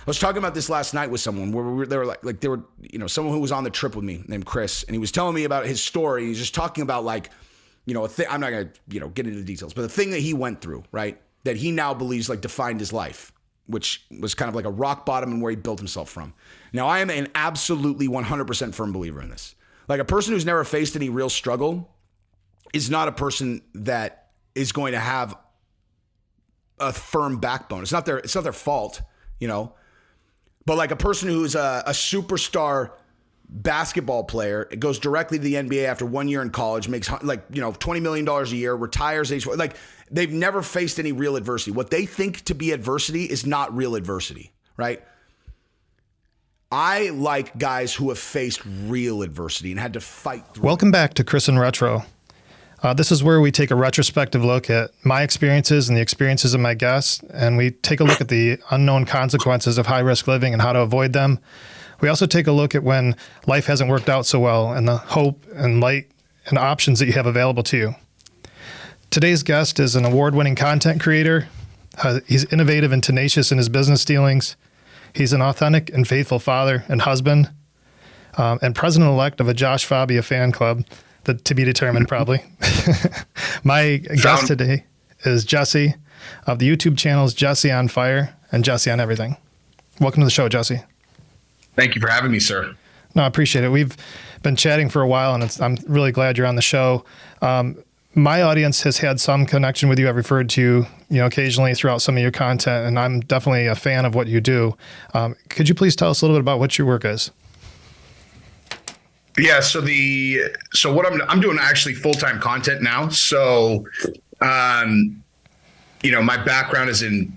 was talking about this last night with someone where they were like they were, someone who was on the trip with me named Chris, and he was telling me about his story. He's just talking about like, I'm not going to, get into the details, but the thing that he went through, right, that he now believes like defined his life, which was kind of like a rock bottom and where he built himself from. Now, I am an absolutely 100% firm believer in this. Like a person who's never faced any real struggle is not a person that is going to have a firm backbone. It's not their fault, but like a person who's a superstar basketball player, it goes directly to the NBA after 1 year in college, makes like, $20 million a year, retires age, like they've never faced any real adversity. What they think to be adversity is not real adversity, right? I like guys who have faced real adversity and had to fight through. Welcome back to Chris in Retro. This is where we take a retrospective look at my experiences and the experiences of my guests, and we take a look at the unknown consequences of high-risk living and how to avoid them. We also take a look at when life hasn't worked out so well and the hope and light and options that you have available to you. Today's guest is an award-winning content creator. He's innovative and tenacious in his business dealings. He's an authentic and faithful father and husband, and president-elect of a Josh Fabia fan club, to be determined probably. My guest today is Jesse of the YouTube channels Jesse on Fire and Jesse on Everything. Welcome to the show, Jesse. Thank you for having me, sir. No, I appreciate it. We've been chatting for a while, and I'm really glad you're on the show. My audience has had some connection with you. I've referred to you, occasionally throughout some of your content, and I'm definitely a fan of what you do. Could you please tell us a little bit about what your work is? Yeah. So what I'm doing actually full-time content now. So, my background is in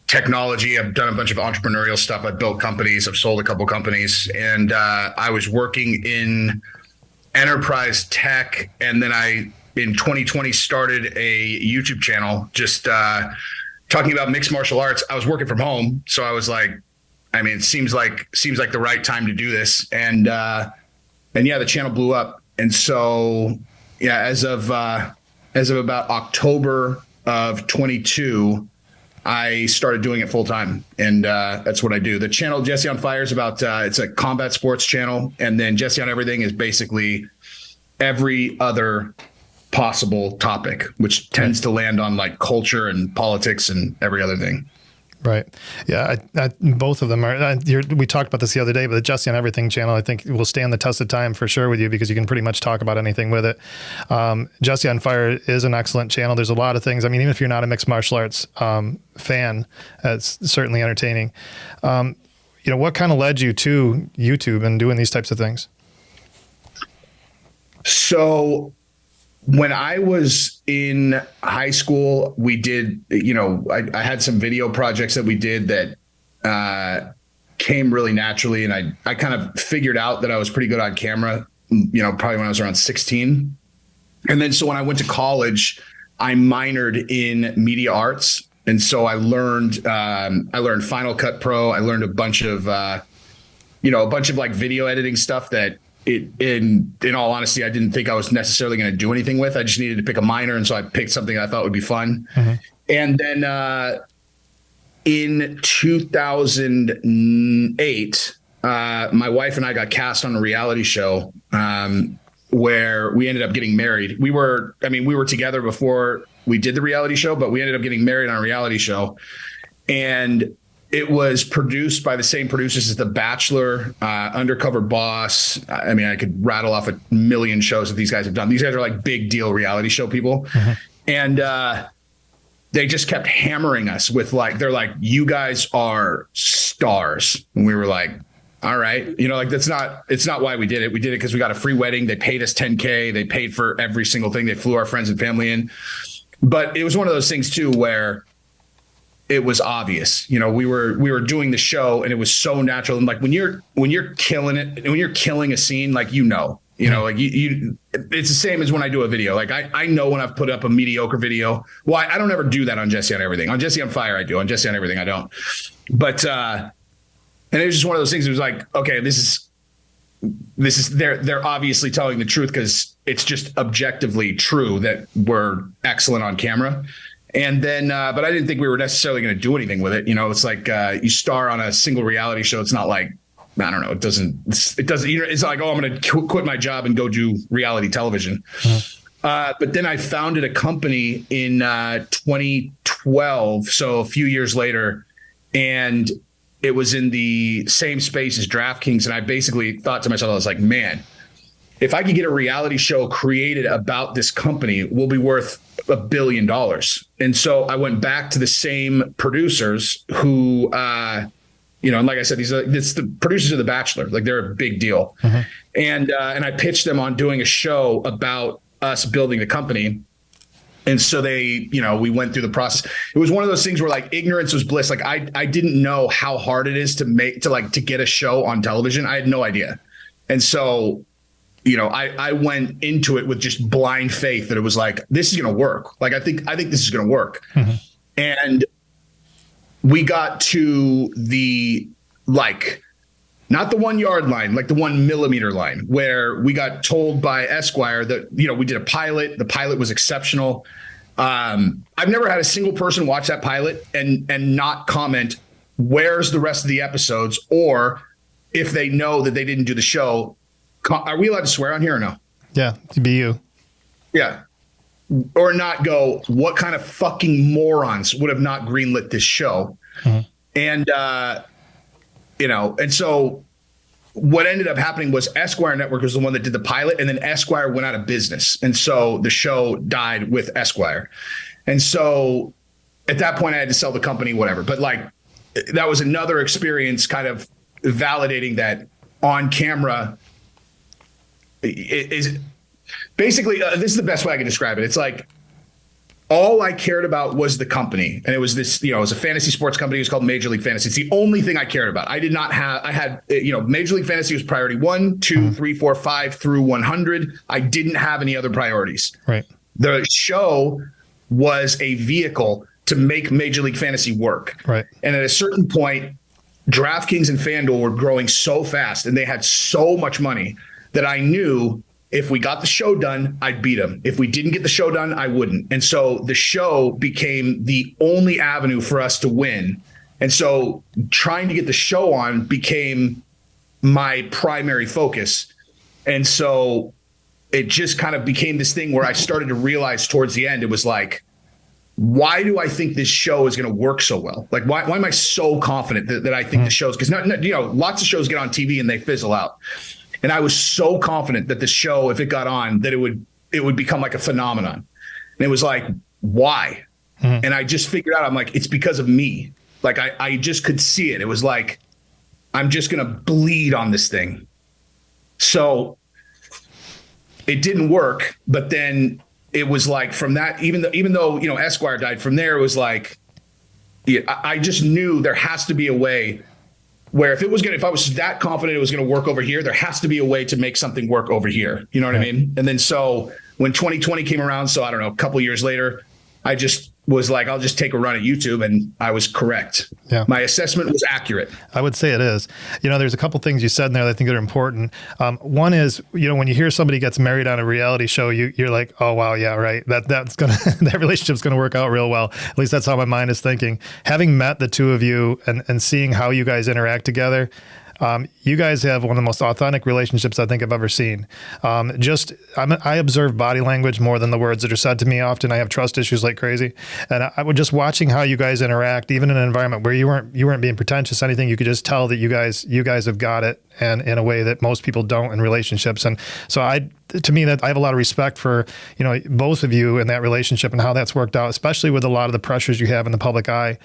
technology. I've done a bunch of entrepreneurial stuff. I've built companies. I've sold a couple companies, and I was working in enterprise tech. And then in 2020, started a YouTube channel just talking about mixed martial arts. I was working from home, so I was like, it seems like the right time to do this. And yeah, the channel blew up. And so, yeah, as of about October of 22, I started doing it full time. And that's what I do. The channel Jesse on Fire is about, it's a combat sports channel. And then Jesse on Everything is basically every other possible topic, which tends to land on like culture and politics and every other thing. Right. Yeah. Both of them are, we talked about this the other day, but the Jesse on Everything channel, I think will stand the test of time for sure with you because you can pretty much talk about anything with it. Jesse on Fire is an excellent channel. There's a lot of things. Even if you're not a mixed martial arts fan, it's certainly entertaining. What kind of led you to YouTube and doing these types of things? So when I was in high school, we did, I had some video projects that we did that came really naturally. And I kind of figured out that I was pretty good on camera, probably when I was around 16. And then so when I went to college, I minored in media arts. And so I learned Final Cut Pro. I learned a bunch of like video editing stuff that in all honesty, I didn't think I was necessarily going to do anything with. I just needed to pick a minor. And so I picked something I thought would be fun. Mm-hmm. And then in 2008, my wife and I got cast on a reality show where we ended up getting married. We were together before we did the reality show, but we ended up getting married on a reality show. And it was produced by the same producers as The Bachelor, Undercover Boss. I could rattle off a million shows that these guys have done. These guys are like big deal reality show people. Mm-hmm. And they just kept hammering us with they're like, you guys are stars. And we were like, all right, it's not why we did it. We did it because we got a free wedding. They paid us $10K. They paid for every single thing. They flew our friends and family in. But it was one of those things too, where it was obvious, we were doing the show and it was so natural. And like when you're killing it, when you're killing a scene, like, it's the same as when I do a video. Like I know when I've put up a mediocre video. Well, I don't ever do that on Jesse on Everything. On Jesse on Fire, I do. On Jesse on Everything, I don't. But and it was just one of those things. It was like, okay, this is they're obviously telling the truth because it's just objectively true that we're excellent on camera. And then, but I didn't think we were necessarily going to do anything with it. You know, it's like you star on a single reality show. It's not like, I don't know. It doesn't, it's not like, oh, I'm going to quit my job and go do reality television. But then I founded a company in 2012. So a few years later, and it was in the same space as DraftKings. And I basically thought to myself, I was like, man, if I could get a reality show created about this company, we'll be worth $1 billion. And so I went back to the same producers who, you know, and like I said, it's the producers of The Bachelor, like they're a big deal. And I pitched them on doing a show about us building the company. And so they, you know, we went through the process. It was one of those things where like ignorance was bliss. Like I didn't know how hard it is to get a show on television. I had no idea. And so, you know, I went into it with just blind faith that it was like, this is going to work. Like, I think this is going to work. And we got to the, like, not the 1 yard line, like the 1 millimeter line, where we got told by Esquire that, you know, we did a pilot. The pilot was exceptional. I've never had a single person watch that pilot and not comment, where's the rest of the episodes? Or if they know that they didn't do the show, are we allowed to swear on here or no? Yeah, to be you. Yeah. Or not go, what kind of fucking morons would have not greenlit this show? And, you know, and so what ended up happening was Esquire Network was the one that did the pilot, and then Esquire went out of business. And so the show died with Esquire. And so at that point I had to sell the company, whatever. But like, that was another experience kind of validating that on camera is basically, this is the best way I can describe it. It's like, all I cared about was the company. And it was this, you know, it was a fantasy sports company. It was called Major League Fantasy. It's the only thing I cared about. I did not have, I had, you know, Major League Fantasy was priority 1, 2, 3, 4, 5 through 100. I didn't have any other priorities. Right. The show was a vehicle to make Major League Fantasy work. Right. And at a certain point, DraftKings and FanDuel were growing so fast and they had so much money that I knew if we got the show done, I'd beat them. If we didn't get the show done, I wouldn't. And so the show became the only avenue for us to win. And so trying to get the show on became my primary focus. And so it just kind of became this thing where I started to realize towards the end, it was like, why do I think this show is going to work so well? Like, why am I so confident that I think the show's, because you know, lots of shows get on TV and they fizzle out. And I was so confident that the show, if it got on, that it would become like a phenomenon. And it was like, why? And I just figured out, I'm like, it's because of me. Like, I just could see it. It was like, I'm just going to bleed on this thing. So it didn't work. But then it was like, from that, even though, you know, Esquire died, from there, it was like, yeah, I just knew there has to be a way where if I was that confident it was going to work over here, there has to be a way to make something work over here. You know what I mean? And then so when 2020 came around, so I don't know, a couple of years later, I just was like, I'll just take a run at YouTube, and I was correct. Yeah. My assessment was accurate. I would say it is. You know, there's a couple things you said in there that I think are important. One is, you know, when you hear somebody gets married on a reality show, you're like, oh wow, yeah, right. That's gonna that relationship's gonna work out real well. At least that's how my mind is thinking. Having met the two of you and seeing how you guys interact together, you guys have one of the most authentic relationships I think I've ever seen. I observe body language more than the words that are said to me. Often I have trust issues like crazy, and I was just watching how you guys interact, even in an environment where you weren't being pretentious, anything. You could just tell that you guys have got it, and in a way that most people don't in relationships. And so to me, that I have a lot of respect for, you know, both of you in that relationship and how that's worked out, especially with a lot of the pressures you have in the public eye.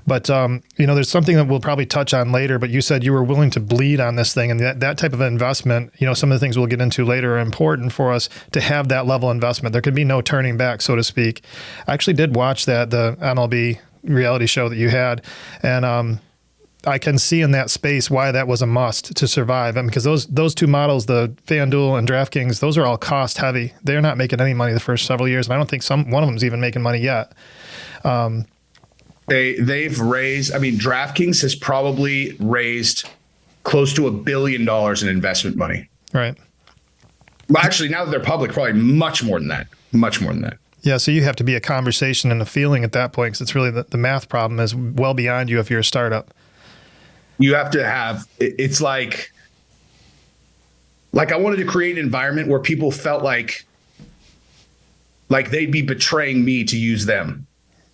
But, you know, there's something that we'll probably touch on later, but you said you were willing to bleed on this thing, and that type of investment, you know, some of the things we'll get into later are important for us to have that level of investment. There could be no turning back, so to speak. I actually did watch the MLB reality show that you had, and, I can see in that space why that was a must to survive. And because those two models, the FanDuel and DraftKings, those are all cost heavy. They're not making any money the first several years, and I don't think one of them's even making money yet. They've raised, I mean, DraftKings has probably raised close to $1 billion in investment money. Right. Well, actually, now that they're public, probably much more than that. Much more than that. Yeah, so you have to be a conversation and a feeling at that point, because it's really the math problem is well beyond you if you're a startup. You have to have, it's like I wanted to create an environment where people felt like they'd be betraying me to use them.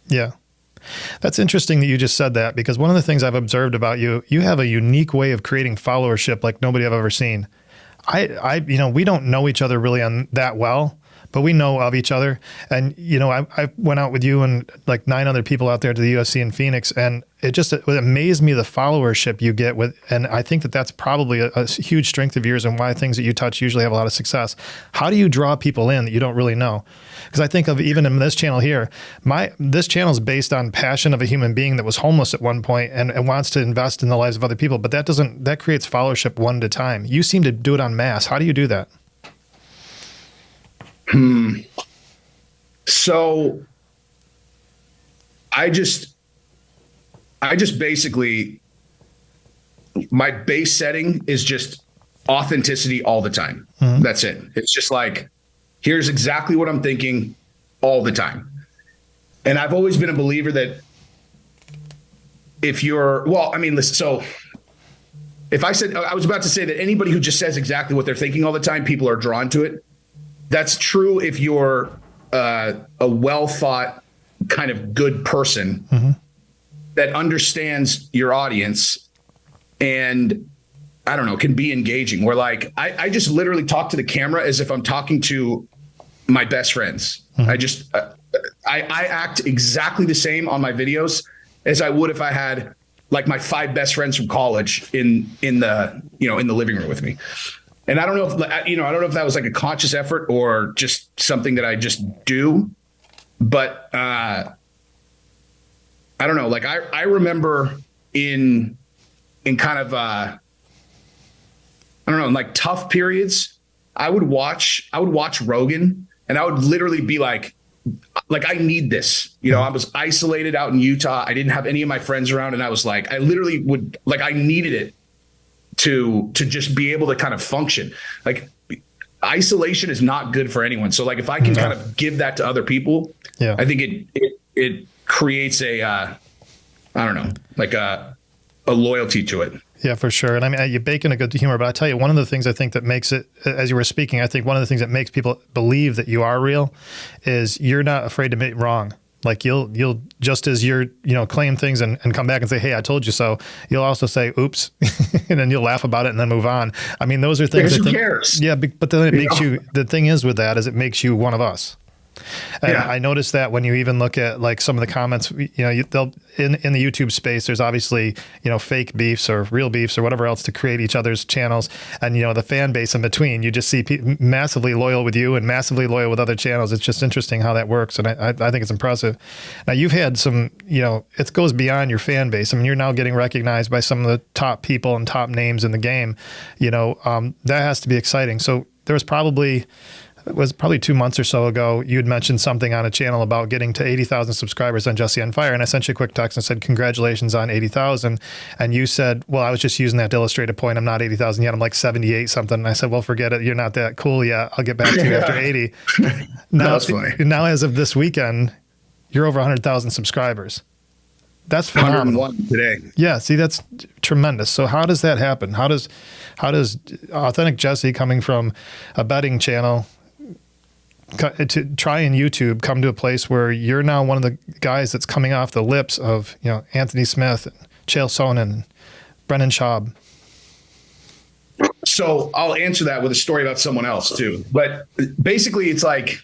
Yeah. That's interesting that you just said that, because one of the things I've observed about you, you have a unique way of creating followership like nobody I've ever seen. We don't know each other really on that well, but we know of each other. And, I went out with you and like 9 other people out there to the UFC in Phoenix, and it amazed me the followership you get with. And I think that that's probably a huge strength of yours and why things that you touch usually have a lot of success. How do you draw people in that you don't really know? Because I think of even in this channel here, this channel is based on passion of a human being that was homeless at one point and wants to invest in the lives of other people. But that creates followership one at a time. You seem to do it en masse. How do you do that? So I just basically, my base setting is just authenticity all the time. Mm-hmm. That's it. It's just like, here's exactly what I'm thinking all the time. And I've always been a believer that listen, so if I was about to say that anybody who just says exactly what they're thinking all the time, people are drawn to it. That's true if you're a well-thought kind of good person mm-hmm. that understands your audience and, I don't know, can be engaging. Where like, I just literally talk to the camera as if I'm talking to my best friends. Mm-hmm. I act exactly the same on my videos as I would if I had like my 5 best friends from college in the living room with me. And I don't know if that was like a conscious effort or just something that I just do, but I don't know. Like I remember in kind of I don't know, in like tough periods, I would watch Rogan and I would literally be like I need this. I was isolated out in Utah. I didn't have any of my friends around, and I was like, I literally would I needed it to just be able to kind of function. Like isolation is not good for anyone. So like if I can kind of give that to other people, yeah, I think it creates I don't know, like a loyalty to it. Yeah, for sure. And I mean, you bake in a good humor, but I tell you, one of the things I think that makes it, as you were speaking, I think one of the things that makes people believe that you are real is you're not afraid to be wrong. Like you'll just as you're, claim things and come back and say, hey, I told you so. You'll also say, oops, and then you'll laugh about it and then move on. I mean, those are things. Who cares? Yeah, but then it makes you, the thing is with that is it makes you one of us. And yeah. I noticed that when you even look at like some of the comments, they'll in the YouTube space, there's obviously, fake beefs or real beefs or whatever else to create each other's channels. And, the fan base in between, you just see massively loyal with you and massively loyal with other channels. It's just interesting how that works. And I think it's impressive. Now you've had some, it goes beyond your fan base. I mean, you're now getting recognized by some of the top people and top names in the game. That has to be exciting. So there was probably 2 months or so ago, you had mentioned something on a channel about getting to 80,000 subscribers on Jesse on Fire. And I sent you a quick text and said, congratulations on 80,000. And you said, well, I was just using that to illustrate a point. I'm not 80,000 yet. I'm like 78 something. And I said, well, forget it. You're not that cool yet. I'll get back to you after 80. Now, that's funny. Now, as of this weekend, you're over 100,000 subscribers. That's phenomenal. 101 today. Yeah. See, that's tremendous. So how does that happen? How does Authentic Jesse, coming from a betting channel to try in YouTube, come to a place where you're now one of the guys that's coming off the lips of, Anthony Smith, and Chael Sonnen, and Brennan Schaub? So I'll answer that with a story about someone else too. But basically it's like,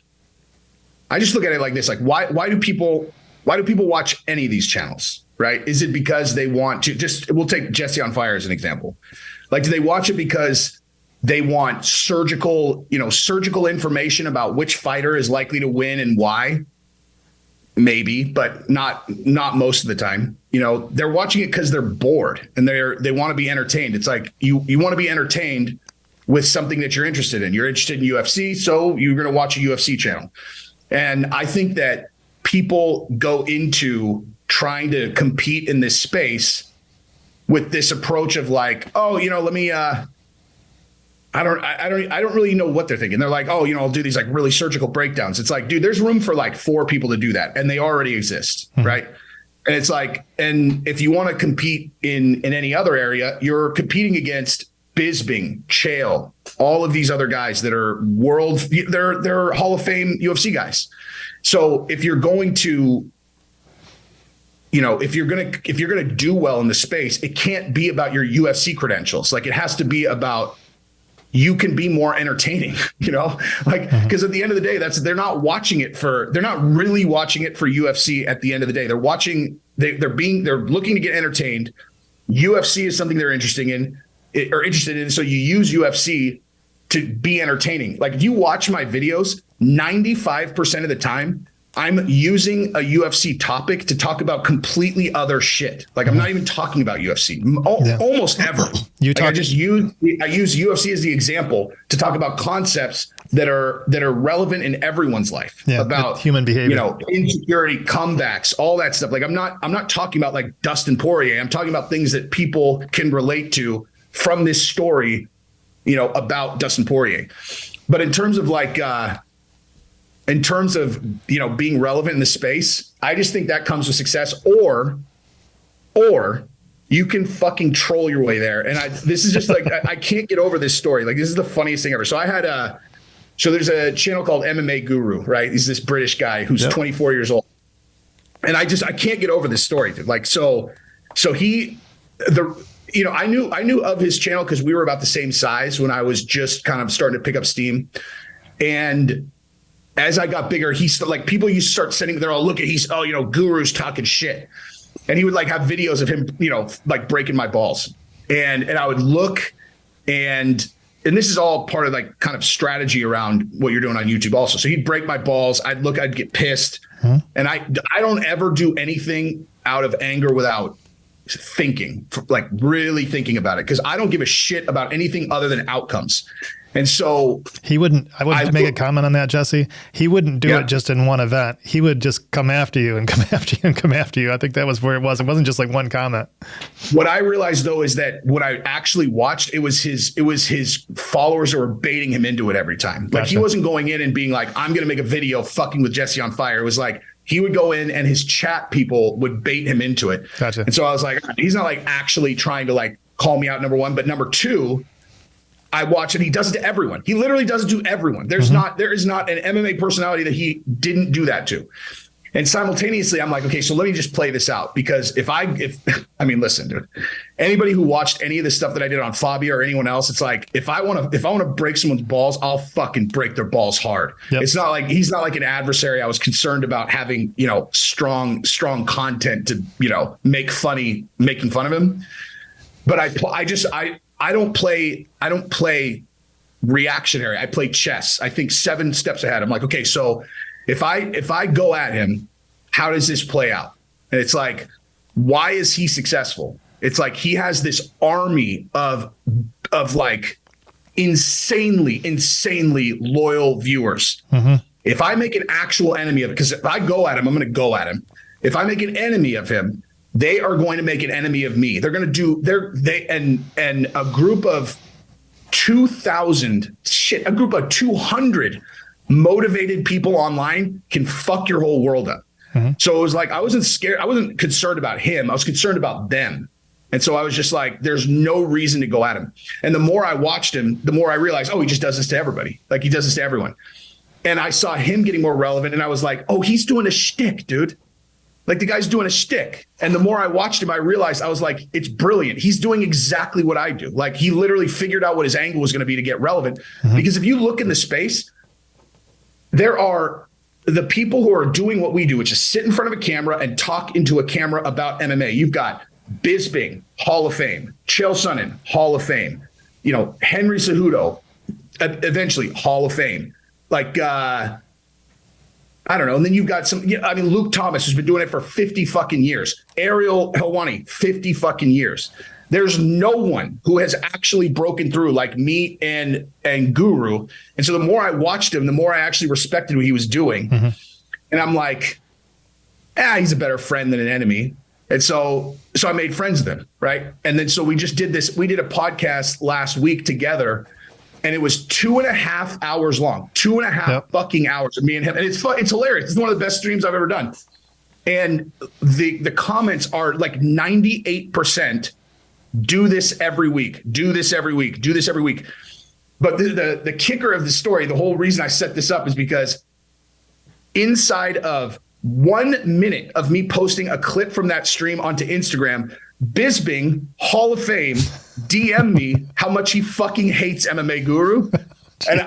I just look at it like this, like why do people watch any of these channels, right? Is it because they want to we'll take Jesse on Fire as an example. Like, do they watch it because they want surgical information about which fighter is likely to win and why? Maybe, but not most of the time. They're watching it because they're bored and they want to be entertained. It's like you want to be entertained with something that you're interested in. You're interested in UFC, so you're going to watch a UFC channel. And I think that people go into trying to compete in this space with this approach of like, oh, let me I don't really know what they're thinking. They're like, oh, I'll do these like really surgical breakdowns. It's like, dude, there's room for like 4 people to do that, and they already exist, right? And it's like, and if you want to compete in any other area, you're competing against Bisping, Chael, all of these other guys that are they're Hall of Fame UFC guys. So if you're going to, if you're gonna do well in the space, it can't be about your UFC credentials. Like, it has to be about, you can be more entertaining, because at the end of the day, they're not really watching it for UFC. At the end of the day, they're looking to get entertained. UFC is something they're interested in. So you use UFC to be entertaining. Like, if you watch my videos, 95% of the time, I'm using a UFC topic to talk about completely other shit. Like, I'm not even talking about UFC almost ever. I use UFC as the example to talk about concepts that are relevant in everyone's life, about human behavior, insecurity, comebacks, all that stuff. Like, I'm not talking about like Dustin Poirier. I'm talking about things that people can relate to from this story, about Dustin Poirier. But in terms of being relevant in the space, I just think that comes with success, or you can fucking troll your way there. And this is just like, I can't get over this story. Like, this is the funniest thing ever. So there's a channel called MMA Guru, right? He's this British guy who's 24 years old. And I can't get over this story, dude. Like, I knew of his channel because we were about the same size when I was just kind of starting to pick up steam. And as I got bigger, people used to start sending, they're all, Guru's talking shit. And he would like have videos of him, like breaking my balls. And I would look, and this is all part of like kind of strategy around what you're doing on YouTube also. So he'd break my balls. I'd get pissed. And I don't ever do anything out of anger without thinking, like really thinking about it. Cause I don't give a shit about anything other than outcomes. And so I wouldn't make a comment on that, Jesse. He wouldn't do it just in one event. He would just come after you and come after you and come after you. I think that was where it was. It wasn't just like one comment. What I realized though is that what I actually watched, it was his followers that were baiting him into it every time. Like, he wasn't going in and being like, I'm going to make a video fucking with Jesse on fire. It was like, he would go in and his chat people would bait him into it. Gotcha. And so I was like, he's not like actually trying to like call me out, number one. But number two, I watch, and he does it to everyone. He literally does it to everyone. There is not an MMA personality that he didn't do that to. And simultaneously, I'm like, okay, so let me just play this out, because listen, dude, anybody who watched any of the stuff that I did on Fabio or anyone else, it's like, if I want to break someone's balls, I'll fucking break their balls hard. Yep. It's not like, he's not like an adversary. I was concerned about having, strong content to, making fun of him. But I don't play reactionary. I play chess. I think 7 steps ahead. I'm like, okay, so if I go at him, how does this play out? And it's like, why is he successful? It's like, he has this army of like insanely loyal viewers. If I make an actual enemy of it, because if I go at him, I'm going to go at him. If I make an enemy of him, they are going to make an enemy of me. They're going to do and a group of 2,000 a group of 200 motivated people online can fuck your whole world up. So it was like, I wasn't scared. I wasn't concerned about him. I was concerned about them. And so I was just like, there's no reason to go at him. And the more I watched him, the more I realized, he just does this to everybody. Like, he does this to everyone. And I saw him getting more relevant, and I was like, he's doing a shtick, dude. Like, the guy's doing a shtick. And the more I watched him, I realized, I was like, it's brilliant. He's doing exactly what I do. Like, he literally figured out what his angle was going to be to get relevant. Because if you look in the space, there are the people who are doing what we do, which is sit in front of a camera and talk into a camera about MMA. You've got Bisping, Hall of Fame, Chael Sonnen, Hall of Fame, Henry Cejudo, eventually Hall of Fame. Like, I don't know. And then you've got Luke Thomas has been doing it for 50 fucking years. Ariel Helwani, 50 fucking years. There's no one who has actually broken through like me and Guru. And so the more I watched him, the more I actually respected what he was doing. And I'm like, he's a better friend than an enemy. And so I made friends with him. Right. And then so we just did this. We did a podcast last week together and it was 2.5 hours long, 2.5 fucking hours of me and him. And it's fun. It's hilarious. It's one of the best streams I've ever done. And the comments are like 98%. Do this every week. Do this every week. Do this every week. But the kicker of the story, the whole reason I set this up is because inside of 1 minute of me posting a clip from that stream onto Instagram, Bisping, Hall of Fame, DM me how much he fucking hates MMA Guru. And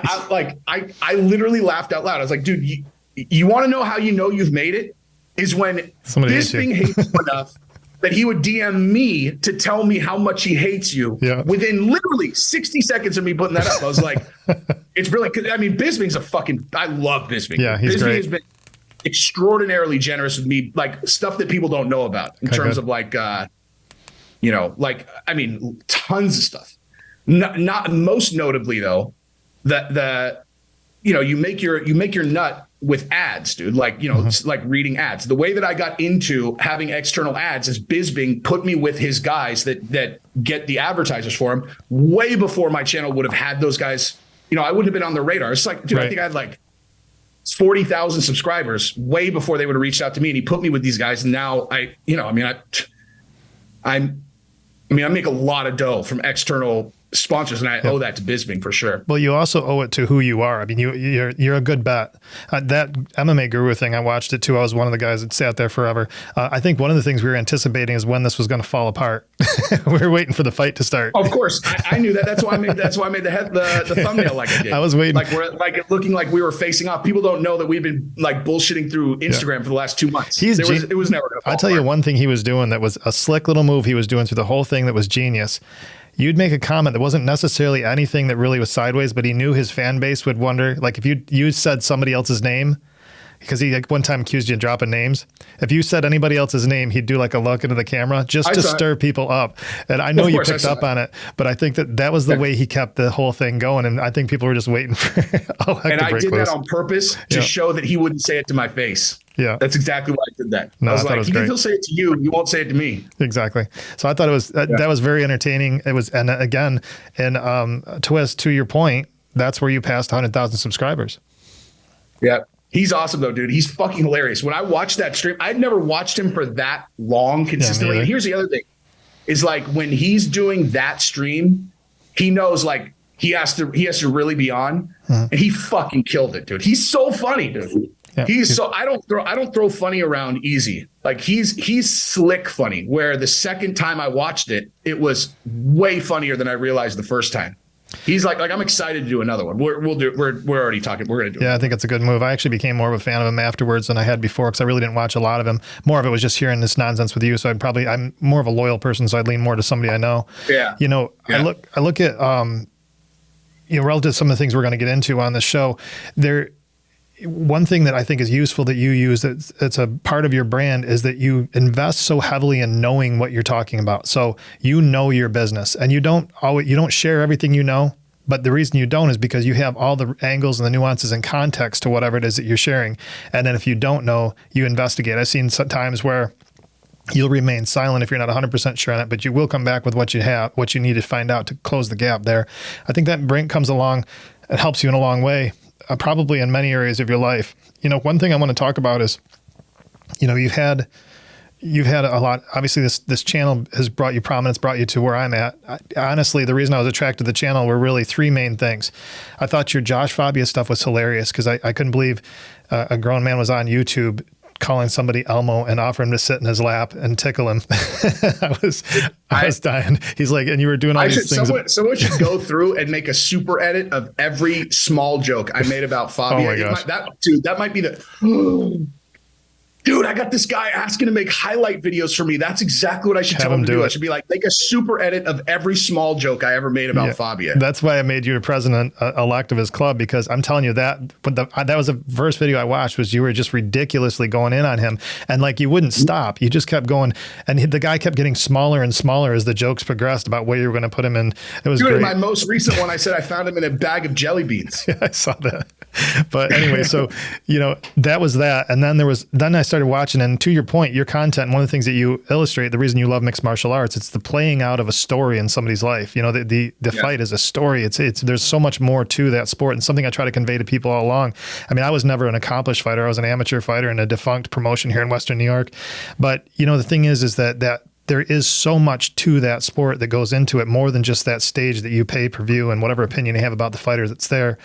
I literally laughed out loud. I was like, dude, you want to know how you know you've made it? Is when Bisping hates you enough that he would DM me to tell me how much he hates you within literally 60 seconds of me putting that up. I was like, it's brilliant. Cause I mean, Bisping's I love Bisping. Yeah, he's Bisping great. has been extraordinarily generous with me, like stuff that people don't know about in terms of like, I mean, tons of stuff. Not most notably though, you make your nut with ads, dude. Like, it's like reading ads. The way that I got into having external ads is Bisping put me with his guys that get the advertisers for him way before my channel would have had those guys. I wouldn't have been on their radar. It's like, dude, I think I had like 40,000 subscribers way before they would have reached out to me. And he put me with these guys. And now I make a lot of dough from external sponsors, and I owe that to Bisping for sure. Well, you also owe it to who you are. I mean, you're a good bet. That MMA Guru thing, I watched it too. I was one of the guys that sat there forever. I think one of the things we were anticipating is when this was going to fall apart. We were waiting for the fight to start. Of course, I knew that. That's why I made the thumbnable like I did. I was waiting. Like we're like looking like we were facing off. People don't know that we've been like bullshitting through Instagram for the last 2 months. It was never going to fall I'll tell you one thing he was doing that was a slick little move he was doing through the whole thing that was genius. You'd make a comment that wasn't necessarily anything that really was sideways, but he knew his fan base would wonder. Like if you said somebody else's name, because he one time accused you of dropping names. If you said anybody else's name, he'd do like a look into the camera just to stir people up. And I know you picked up on it, but I think that was the way he kept the whole thing going. And I think people were just waiting for and I did that on purpose to show that he wouldn't say it to my face. Yeah, that's exactly why I did that. No, I was like, he'll say it to you. You won't say it to me. Exactly. So I thought it was that was very entertaining. It was, and again, Twist, to your point, that's where you passed 100,000 subscribers. Yeah. He's awesome though, dude. He's fucking hilarious. When I watched that stream, I'd never watched him for that long consistently. And here's the other thing is like when he's doing that stream, he knows like he has to really be on and he fucking killed it, dude. He's so funny, dude. Yeah, I don't throw funny around easy. Like he's slick funny, where the second time I watched it, it was way funnier than I realized the first time. He's like I'm excited to do another one. We're already talking. We're going to do it. Yeah, I think it's a good move. I actually became more of a fan of him afterwards than I had before because I really didn't watch a lot of him. More of it was just hearing this nonsense with you. So I'm more of a loyal person, so I'd lean more to somebody I know. Yeah. I look at relative to some of the things we're going to get into on this show. One thing that I think is useful that you use that's a part of your brand is that you invest so heavily in knowing what you're talking about. So you know your business and you don't share everything you know, but the reason you don't is because you have all the angles and the nuances and context to whatever it is that you're sharing. And then if you don't know, you investigate. I've seen some times where you'll remain silent if you're not 100% sure on it, but you will come back with what you need to find out to close the gap there. I think that comes along and helps you in a long way. Probably in many areas of your life. One thing I want to talk about is, you've had a lot. Obviously, this channel has brought you prominence, brought you to where I'm at. Honestly, the reason I was attracted to the channel were really three main things. I thought your Josh Fabia stuff was hilarious because I couldn't believe a grown man was on YouTube calling somebody Elmo and offering him to sit in his lap and tickle him. I was dying. He's like, and you were doing all these things. Someone should go through and make a super edit of every small joke I made about Fabia. Oh my gosh. That might be the... Dude, I got this guy asking to make highlight videos for me. That's exactly what I should tell him to do. I should be like, make a super edit of every small joke I ever made about Fabia. That's why I made you the president-elect of his club, because I'm telling you that was the first video I watched was you were just ridiculously going in on him. And like you wouldn't stop. You just kept going. And the guy kept getting smaller and smaller as the jokes progressed about where you were going to put him in. It was great. In my most recent one, I said I found him in a bag of jelly beans. Yeah, I saw that. But anyway, so, that was that. And then I started watching, and to your point, your content, one of the things that you illustrate, the reason you love mixed martial arts, it's the playing out of a story in somebody's life. You know, the fight is a story. It's there's so much more to that sport, and something I try to convey to people all along. I mean, I was never an accomplished fighter. I was an amateur fighter in a defunct promotion here in Western New York. But, you know, the thing is that there is so much to that sport that goes into it, more than just that stage that you pay per view and whatever opinion you have about the fighter that's there.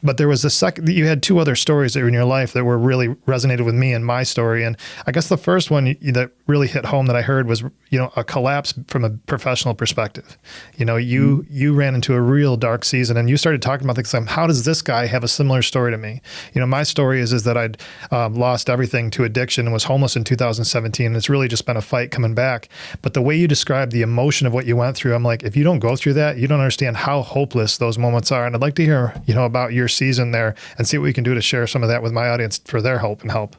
But there was you had two other stories that were in your life that were really resonated with me and my story. And I guess the first one that really hit home that I heard was, you know, a collapse from a professional perspective. You know, you ran into a real dark season, and you started talking about things like, how does this guy have a similar story to me? You know, my story is that I'd lost everything to addiction and was homeless in 2017. And it's really just been a fight coming back. But the way you described the emotion of what you went through, I'm like, if you don't go through that, you don't understand how hopeless those moments are. And I'd like to hear, you know, about your season there and see what we can do to share some of that with my audience for their hope and help.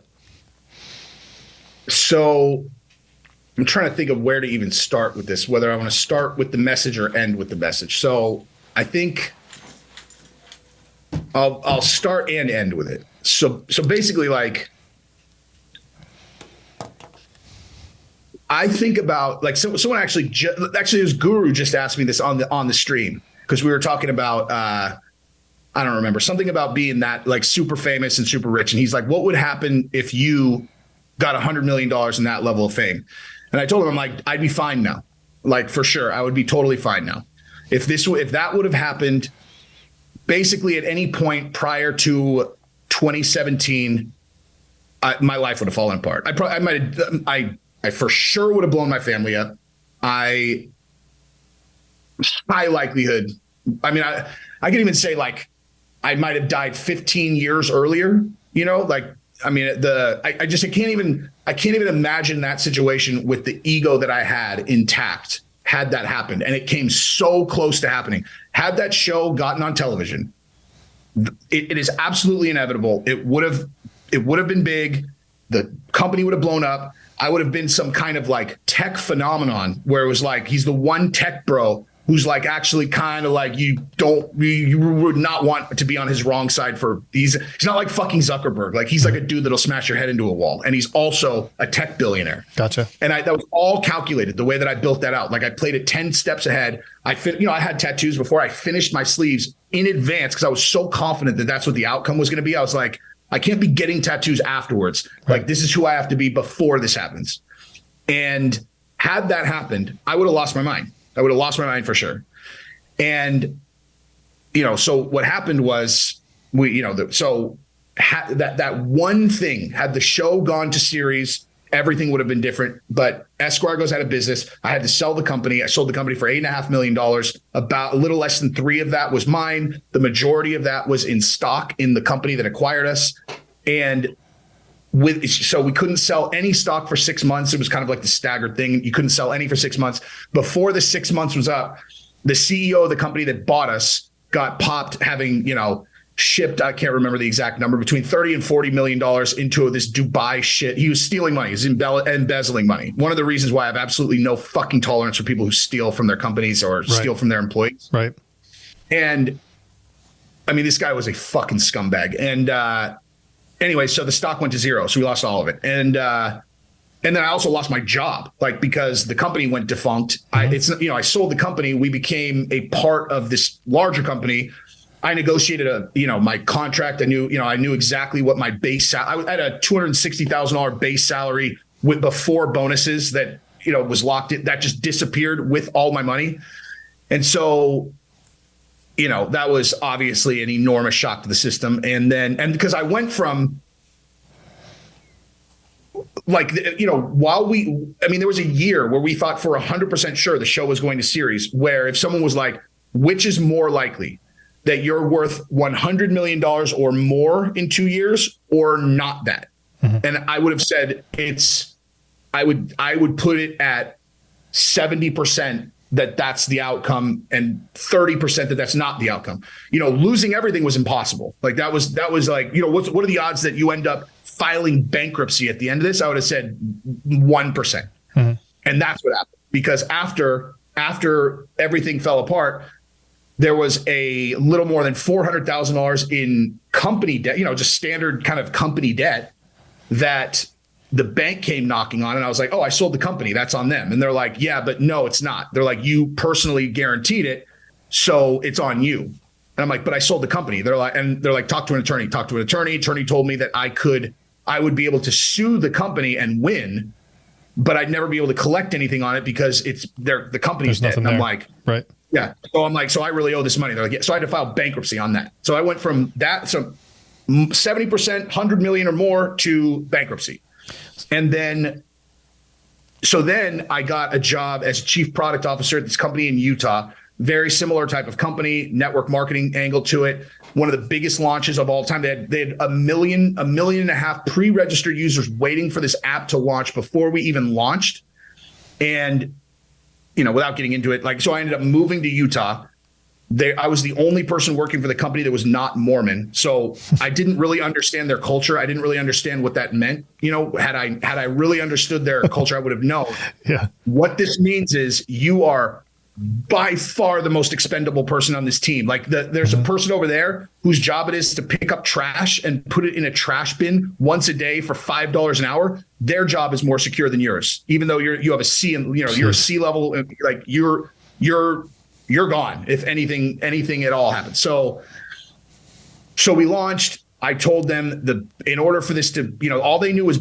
So I'm trying to think of where to even start with this, whether I want to start with the message or end with the message. So I think I'll start and end with it. So basically, like, I think about, like, someone actually this guru just asked me this on the stream, because we were talking about I don't remember, something about being that, like, super famous and super rich. And he's like, what would happen if you got $100 million in that level of fame? And I told him, I'm like, I'd be fine now. Like, for sure, I would be totally fine now. If that would have happened basically at any point prior to 2017, my life would have fallen apart. I for sure would have blown my family up. High likelihood. I mean, I can even say, like, I might have died 15 years earlier, you know, like, I mean, I can't even imagine that situation with the ego that I had intact had that happened. And it came so close to happening. Had that show gotten on television, it is absolutely inevitable. It would have been big. The company would have blown up. I would have been some kind of, like, tech phenomenon where it was like, he's the one tech bro who's, like, actually kind of like, you would not want to be on his wrong side he's not like fucking Zuckerberg. Like, he's like a dude that'll smash your head into a wall. And he's also a tech billionaire. Gotcha. And that was all calculated, the way that I built that out. Like, I played it 10 steps ahead. I had tattoos before. I finished my sleeves in advance because I was so confident that that's what the outcome was going to be. I was like, I can't be getting tattoos afterwards. Right. Like, this is who I have to be before this happens. And had that happened, I would have lost my mind. I would have lost my mind for sure. And, you know, so what happened was that one thing, had the show gone to series, everything would have been different. But Esquire goes out of business. I had to sell the company. I sold the company for $8.5 million. About a little less than 3 of that was mine. The majority of that was in stock in the company that acquired us. And so we couldn't sell any stock for 6 months. It was kind of like the staggered thing. You couldn't sell any for 6 months. Before the 6 months was up, the CEO of the company that bought us got popped, having, you know, shipped, I can't remember the exact number, between $30 and $40 million into this Dubai shit. He was stealing money. He was embezzling money. One of the reasons why I have absolutely no fucking tolerance for people who steal from their companies or steal from their employees. Right. And I mean, this guy was a fucking scumbag. And anyway, so the stock went to zero. So we lost all of it. And then I also lost my job, like, because the company went defunct. Mm-hmm. I sold the company. We became a part of this larger company. I negotiated my contract. I knew exactly what my base salary. I had a $260,000 base salary before bonuses that, you know, was locked in. That just disappeared with all my money. And so, you know, that was obviously an enormous shock to the system. And because I went from, like, you know, there was a year where we thought for 100% sure the show was going to series, where if someone was like, which is more likely, that you're worth $100 million or more in 2 years, or not that? Mm-hmm. And I would have said I would put it at 70% that's the outcome, and 30% that's not the outcome. You know, losing everything was impossible. Like, that was like, you know, what are the odds that you end up filing bankruptcy at the end of this? I would have said 1%. Mm-hmm. And that's what happened, because after everything fell apart, there was a little more than $400,000 in company debt, you know, just standard kind of company debt. that the bank came knocking on, and I was like, oh, I sold the company. That's on them. And they're like, yeah, but no, it's not. They're like, you personally guaranteed it, so it's on you. And I'm like, but I sold the company. They're like, talk to an attorney. Talk to an attorney. Attorney told me that I would be able to sue the company and win, but I'd never be able to collect anything on it because the company's dead. And I'm like, right. Yeah. So I'm like, so I really owe this money. They're like, yeah. So I had to file bankruptcy on that. So I went from that, so 70%, 100 million or more to bankruptcy. And then I got a job as chief product officer at this company in Utah. Very similar type of company, network marketing angle to it. One of the biggest launches of all time. They had a million and a half pre-registered users waiting for this app to launch before we even launched. And, without getting into it, so I ended up moving to Utah. I was the only person working for the company that was not Mormon. So I didn't really understand their culture. I didn't really understand what that meant. Had I really understood their culture, I would have known. Yeah. What this means is you are by far the most expendable person on this team. There's a person over there whose job it is to pick up trash and put it in a trash bin once a day for $5 an hour. Their job is more secure than yours, even though you have a C and you're a C level. You're gone if anything at all happens. So we launched. I told them in order for this to, all they knew was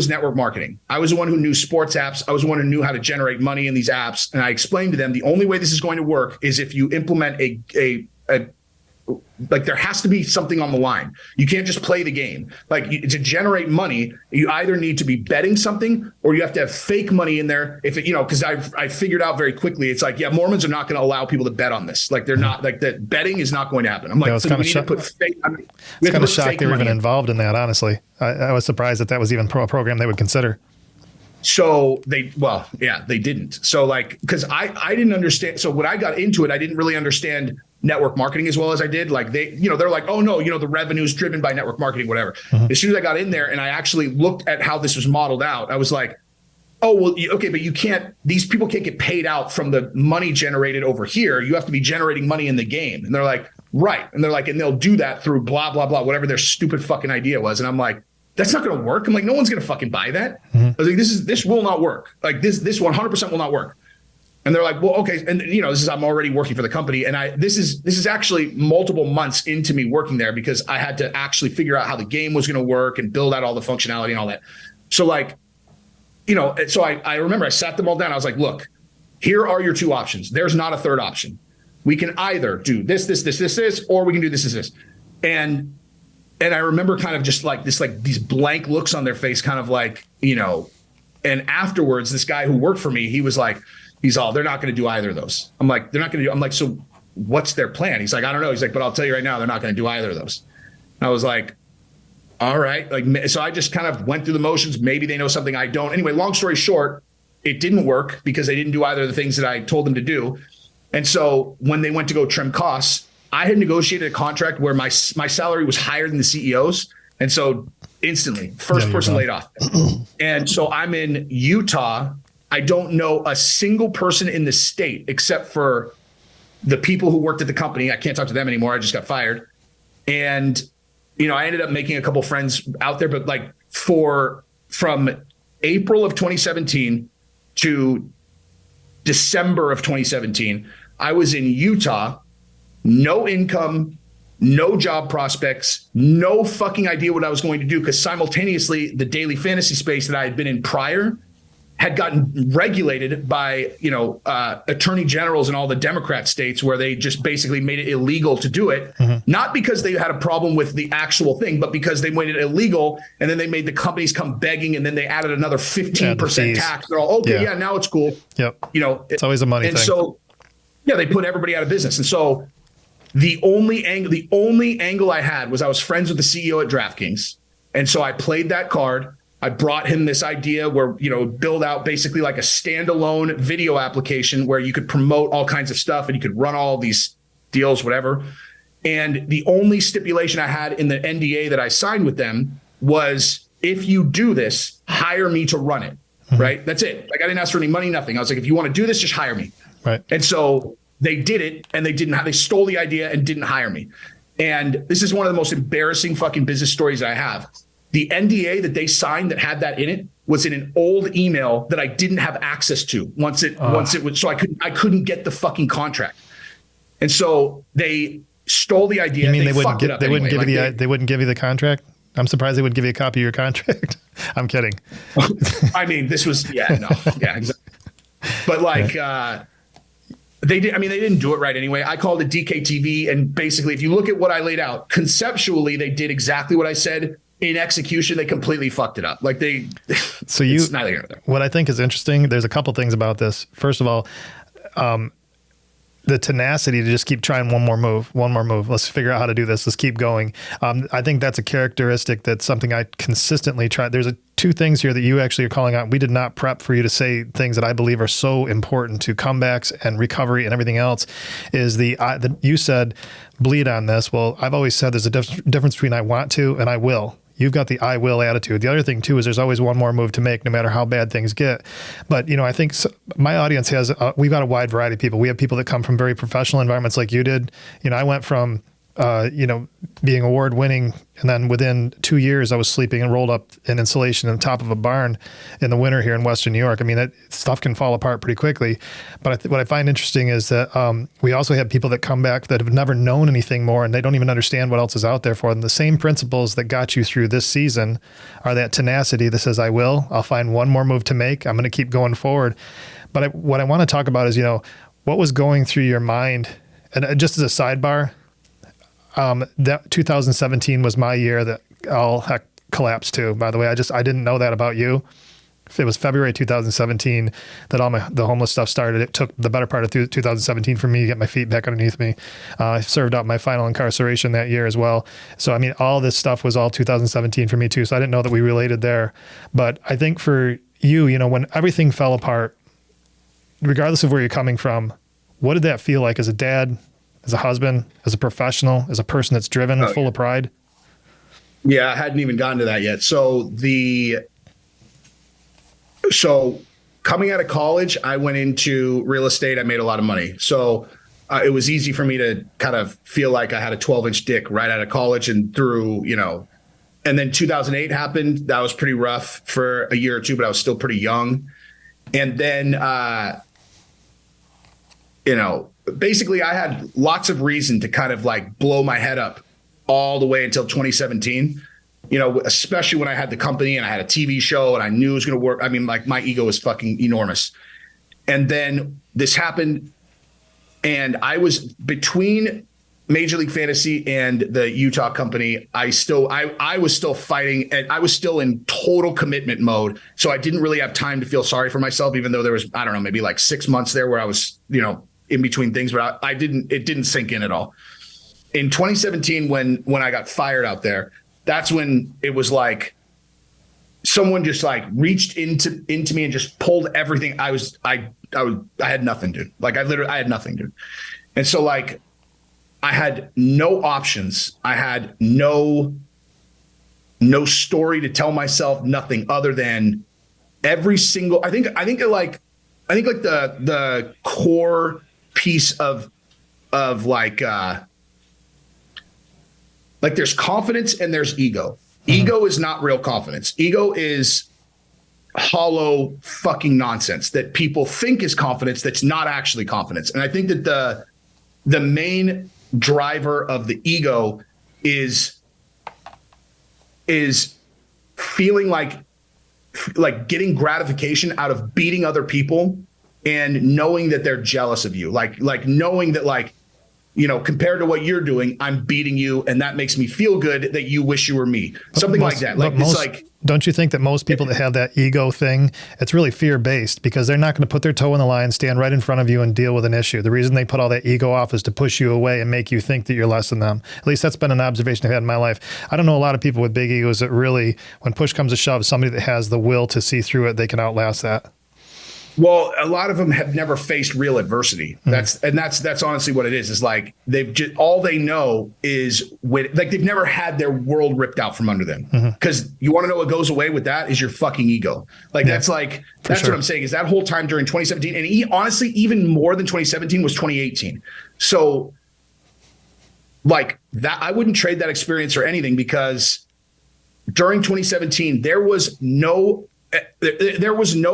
network marketing. I was the one who knew sports apps. I was the one who knew how to generate money in these apps. And I explained to them the only way this is going to work is if you implement there has to be something on the line. You can't just play the game. To generate money, you either need to be betting something or you have to have fake money in there. Because I figured out very quickly, it's like, yeah, Mormons are not going to allow people to bet on this. They're not that betting is not going to happen. I'm like, so we need to put fake. It's kind of shocked they were even involved in that. Honestly, I was surprised that was even a program they would consider. So they didn't. So because I didn't understand. So when I got into it, I didn't really understand network marketing as well as I did. They're like, oh no, the revenue is driven by network marketing, whatever. Mm-hmm. As soon as I got in there and I actually looked at how this was modeled out, I was like, oh, well, okay, but these people can't get paid out from the money generated over here. You have to be generating money in the game. And they're like, right. And they're like, and they'll do that through blah, blah, blah, whatever their stupid fucking idea was. And I'm like, that's not going to work. I'm like, no one's going to fucking buy that. Mm-hmm. I was like, this will not work. This 100% will not work. And they're like, well, okay. And I'm already working for the company. And this is actually multiple months into me working there because I had to actually figure out how the game was going to work and build out all the functionality and all that. So so I remember I sat them all down. I was like, look, here are your two options. There's not a third option. We can either do this, or we can do this. And I remember kind of just these blank looks on their face, kind of and afterwards, this guy who worked for me, he was like, they're not going to do either of those. I'm like, they're not going to do. I'm like, so what's their plan? He's like, I don't know. He's like, but I'll tell you right now, they're not going to do either of those. And I was like, all right. So I just kind of went through the motions. Maybe they know something I don't. Anyway, long story short, it didn't work because they didn't do either of the things that I told them to do. And so when they went to go trim costs, I had negotiated a contract where my salary was higher than the CEO's. And so instantly, first person laid off. And so I'm in Utah. I don't know a single person in the state except for the people who worked at the company. I can't talk to them anymore. I just got fired. And, I ended up making a couple friends out there, but from April of 2017 to December of 2017, I was in Utah, no income, no job prospects, no fucking idea what I was going to do. Because simultaneously, the daily fantasy space that I had been in prior had gotten regulated by, attorney generals in all the Democrat states where they just basically made it illegal to do it. Mm-hmm. Not because they had a problem with the actual thing, but because they made it illegal. And then they made the companies come begging. And then they added another 15% tax. They're all, okay, yeah, now it's cool. Yep. It's always a money thing. And so, they put everybody out of business. And so the only angle I had was I was friends with the CEO at DraftKings. And so I played that card. I brought him this idea where, build out basically like a standalone video application where you could promote all kinds of stuff and you could run all these deals, whatever. And the only stipulation I had in the NDA that I signed with them was, if you do this, hire me to run it. Mm-hmm. Right. That's it. I didn't ask for any money, nothing. I was like, if you want to do this, just hire me. Right. And so they did it, and they stole the idea and didn't hire me. And this is one of the most embarrassing fucking business stories I have. The NDA that they signed that had that in it was in an old email that I didn't have access to once it was, so I couldn't get the fucking contract. And so they stole the idea. You mean they wouldn't give you the contract? I'm surprised they would give you a copy of your contract. I'm kidding. I mean, this was, exactly. But like, they didn't do it right anyway. I called it DKTV. And basically, if you look at what I laid out, conceptually, they did exactly what I said. In execution, they completely fucked it up. Like so you, what I think is interesting, there's a couple things about this. First of all, the tenacity to just keep trying one more move. Let's figure out how to do this. Let's keep going. I think that's a characteristic. That's something I consistently try. There's two things here that you actually are calling out. We did not prep for you to say things that I believe are so important to comebacks and recovery and everything else. Is you said bleed on this. Well, I've always said there's a difference between I want to and I will. You've got the I will attitude. The other thing too is there's always one more move to make, no matter how bad things get. But I think my audience has we've got a wide variety of people. We have people that come from very professional environments, like you did. I went from being award winning, and then within 2 years I was sleeping and rolled up in insulation on the top of a barn in the winter here in Western New York. I mean, that stuff can fall apart pretty quickly. But what I find interesting is that we also have people that come back that have never known anything more, and they don't even understand what else is out there for them. The same principles that got you through this season are that tenacity that says, I'll find one more move to make. I'm going to keep going forward. But what I want to talk about is, what was going through your mind? And just as a sidebar, that 2017 was my year that all heck collapsed too. By the way, I didn't know that about you. It was February 2017 that the homeless stuff started. It took the better part of 2017 for me to get my feet back underneath me. I served out my final incarceration that year as well. So, I mean, all this stuff was all 2017 for me too. So I didn't know that we related there. But I think for you, when everything fell apart, regardless of where you're coming from, what did that feel like as a dad, as a husband, as a professional, as a person that's driven, full of pride? Yeah, I hadn't even gotten to that yet. So coming out of college, I went into real estate. I made a lot of money. So it was easy for me to kind of feel like I had a 12-inch dick right out of college and through, and then 2008 happened. That was pretty rough for a year or two, but I was still pretty young. And then, basically I had lots of reason to kind of like blow my head up all the way until 2017, especially when I had the company and I had a TV show and I knew it was going to work. I mean, like my ego was fucking enormous. And then this happened and I was between Major League Fantasy and the Utah company. I was still fighting and I was still in total commitment mode. So I didn't really have time to feel sorry for myself, even though there was, I don't know, maybe like 6 months there where I was, in between things, but it didn't sink in at all. In 2017, when I got fired out there, that's when it was like someone just like reached into me and just pulled everything. I had nothing, dude. Like I had nothing, dude. And so like I had no options. I had no story to tell myself, nothing other than every single, I think like the core piece of like there's confidence and there's ego. Ego is not real confidence. Ego is hollow fucking nonsense that people think is confidence that's not actually confidence. And I think that the main driver of the ego is feeling like getting gratification out of beating other people and knowing that they're jealous of you, like knowing that compared to what you're doing, I'm beating you, and that makes me feel good that you wish you were me. Something like that. Don't you think that most people that have that ego thing, it's really fear-based because they're not going to put their toe in the line, stand right in front of you and deal with an issue. The reason they put all that ego off is to push you away and make you think that you're less than them. At least that's been an observation I've had in my life. I don't know a lot of people with big egos that really, when push comes to shove, somebody that has the will to see through it, they can outlast that. Well, a lot of them have never faced real adversity. That's honestly what it is. It's like all they know is they've never had their world ripped out from under them. Because you want to know what goes away with that is your fucking ego. That's sure. What I'm saying is that whole time during 2017 and honestly, even more than 2017 was 2018. So like that, I wouldn't trade that experience or anything because during 2017, there was no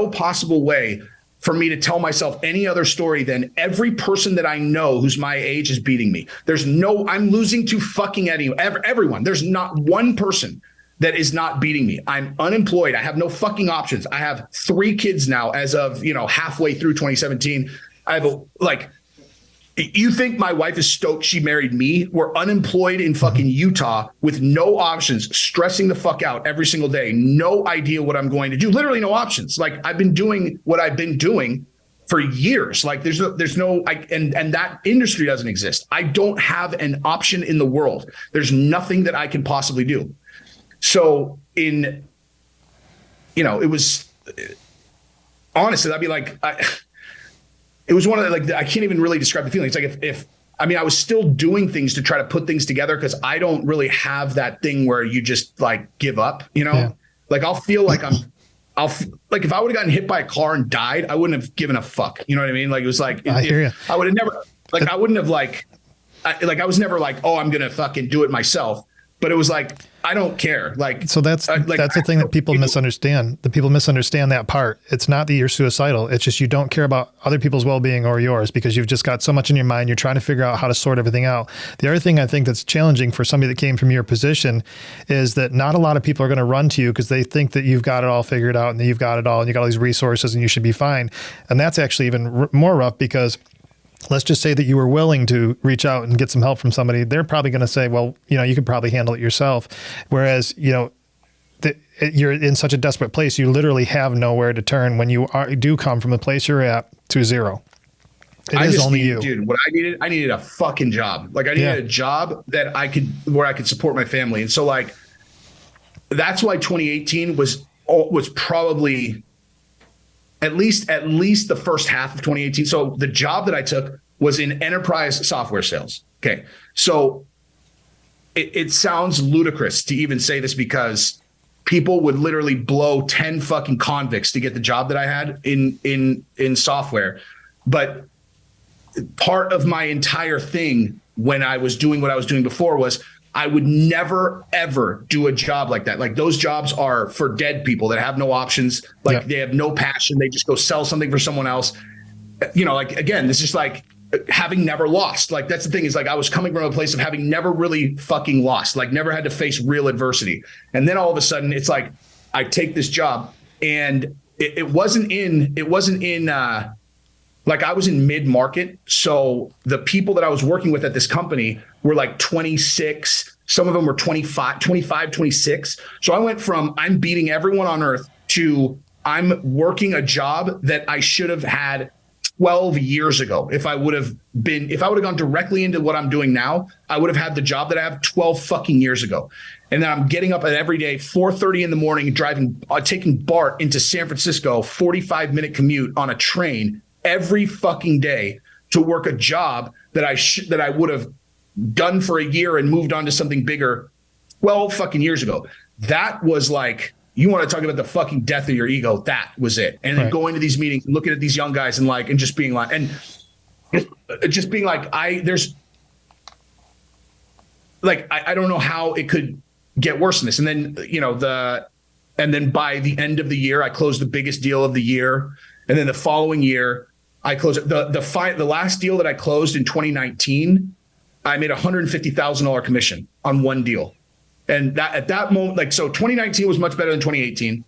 possible way for me to tell myself any other story than every person that I know who's my age is beating me. I'm losing to fucking everyone. There's not one person that is not beating me. I'm unemployed. I have no fucking options. I have 3 kids now as of, halfway through 2017. I have you think my wife is stoked she married me? We're unemployed in fucking Utah with no options, stressing the fuck out every single day. No idea what I'm going to do. Literally no options. Like, I've been doing what I've been doing for years. Like, and that industry doesn't exist. I don't have an option in the world. There's nothing that I can possibly do. So it was honestly, I'd be like, it was one of the, I can't even really describe the feeling. It's like I was still doing things to try to put things together, because I don't really have that thing where you just give up, Yeah. Like, I'll feel like if I would have gotten hit by a car and died, I wouldn't have given a fuck. You know what I mean? Like, it was like, I hear you. I would have never, I wouldn't have I was never like, oh, I'm going to fucking do it myself. But it was like, I don't care. So that's the thing that people misunderstand. The people misunderstand that part. It's not that you're suicidal. It's just you don't care about other people's well-being or yours, because you've just got so much in your mind. You're trying to figure out how to sort everything out. The other thing I think that's challenging for somebody that came from your position is that not a lot of people are going to run to you because they think that you've got it all figured out and that you've got it all and you got all these resources and you should be fine. And that's actually even more rough, because let's just say that you were willing to reach out and get some help from somebody. They're probably going to say, well, you could probably handle it yourself. Whereas, you're in such a desperate place, you literally have nowhere to turn when you do come from the place you're at to zero. It is only you. Dude, what I needed a fucking job. Like, I needed a job that where I could support my family. And so, that's why 2018 was probably at least the first half of 2018. So the job that I took was in enterprise software sales. Okay. So it sounds ludicrous to even say this, because people would literally blow 10 fucking convicts to get the job that I had in software. But part of my entire thing when I was doing what I was doing before was I would never, ever do a job like that. Like, those jobs are for dead people that have no options. Like, They have no passion. They just go sell something for someone else. Again, this is like having never lost. Like, that's the thing, is I was coming from a place of having never really fucking lost, never had to face real adversity. And then all of a sudden it's like, I take this job, and it wasn't in I was in mid-market. So the people that I was working with at this company were 26. Some of them were 25, 26. So I went from I'm beating everyone on earth to I'm working a job that I should have had 12 years ago. If I would have gone directly into what I'm doing now, I would have had the job that I have 12 fucking years ago. And then I'm getting up at every day, 4:30 in the morning, taking BART into San Francisco, 45-minute commute on a train every fucking day to work a job that I would have done for a year and moved on to something bigger 12 fucking years ago. That was you want to talk about the fucking death of your ego. That was it. And then going to these meetings and looking at these young guys and just being I don't know how it could get worse than this. And then, and then by the end of the year, I closed the biggest deal of the year. And then the following year, I closed the last deal that I closed in 2019. I made $150,000 commission on one deal. And that at that moment, so 2019 was much better than 2018.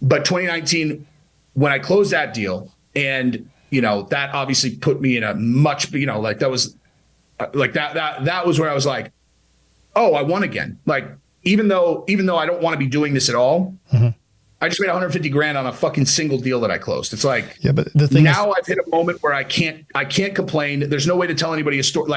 But 2019, when I closed that deal, and that obviously put me in a much, that was that was where I was like, oh, I won again. Even though I don't want to be doing this at all, I just made 150 grand on a fucking single deal that I closed. It's but the thing now I've hit a moment where I can't complain. There's no way to tell anybody a story.